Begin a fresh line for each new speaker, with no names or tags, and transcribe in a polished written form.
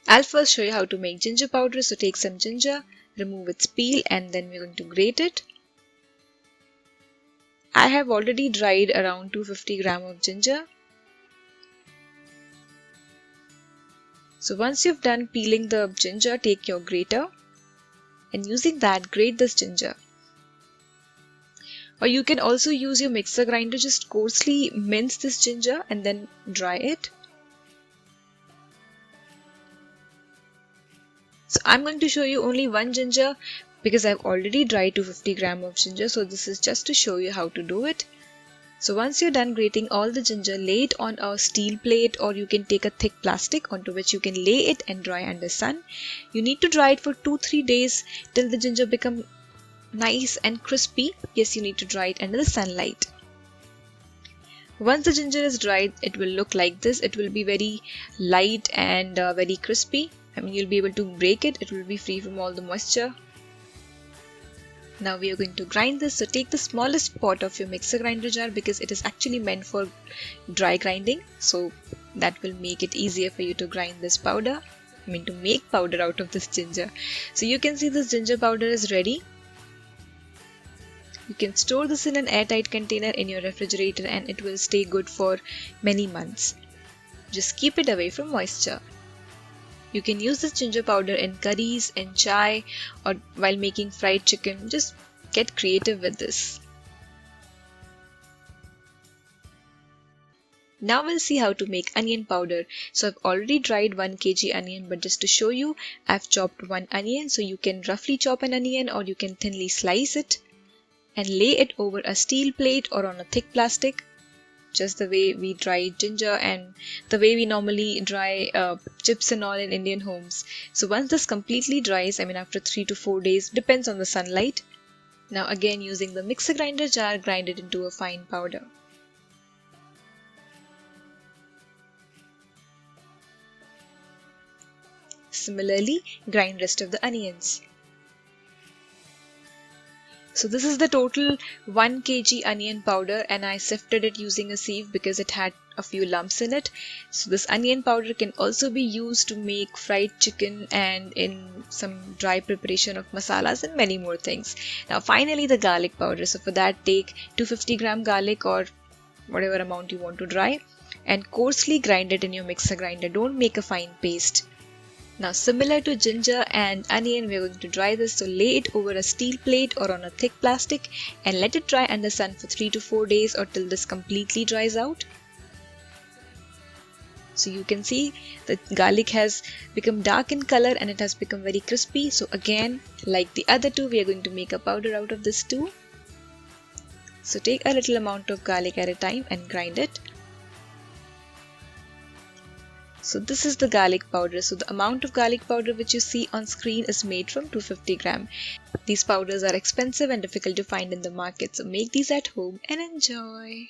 I'll first show you how to make ginger powder. So take some ginger, remove its peel, and then we're going to grate it. I have already dried around 250 gram of ginger. So once you've done peeling the ginger, take your grater and using that grate this ginger. Or you can also use your mixer grinder, just coarsely mince this ginger and then dry it. So I'm going to show you only one ginger because I've already dried 250 gram of ginger. So this is just to show you how to do it. So once you're done grating all the ginger, lay it on a steel plate, or you can take a thick plastic onto which you can lay it and dry under sun. You need to dry it for 2-3 days till the ginger become nice and crispy. Yes, you need to dry it under the sunlight. Once the ginger is dried, it will look like this. It will be very light and very crispy. I mean, you'll be able to break it. It will be free from all the moisture. Now we are going to grind this. So take the smallest pot of your mixer grinder jar because it is actually meant for dry grinding. So that will make it easier for you to grind this powder. I mean, to make powder out of this ginger. So you can see this ginger powder is ready. You can store this in an airtight container in your refrigerator and it will stay good for many months. Just keep it away from moisture. You can use this ginger powder in curries, in chai, or while making fried chicken. Just get creative with this. Now we'll see how to make onion powder. So I've already dried 1 kg onion, but just to show you, I've chopped 1 onion. So you can roughly chop an onion or you can thinly slice it and lay it over a steel plate or on a thick plastic, just the way we dry ginger and the way we normally dry chips and all in Indian homes. So once this completely dries, I mean after 3 to 4 days, depends on the sunlight. Now again, using the mixer grinder jar, grind it into a fine powder. Similarly, grind rest of the onions. So this is the total 1 kg onion powder, and I sifted it using a sieve because it had a few lumps in it. So this onion powder can also be used to make fried chicken and in some dry preparation of masalas and many more things. Now finally, the garlic powder. So for that, take 250 gram garlic or whatever amount you want to dry and coarsely grind it in your mixer grinder. Don't make a fine paste. Now similar to ginger and onion, we are going to dry this. So lay it over a steel plate or on a thick plastic and let it dry under sun for 3 to 4 days or till this completely dries out. So you can see the garlic has become dark in color and it has become very crispy. So again, like the other two, we are going to make a powder out of this too. So take a little amount of garlic at a time and grind it. So this is the garlic powder. So the amount of garlic powder which you see on screen is made from 250 gram. These powders are expensive and difficult to find in the market. So make these at home and enjoy.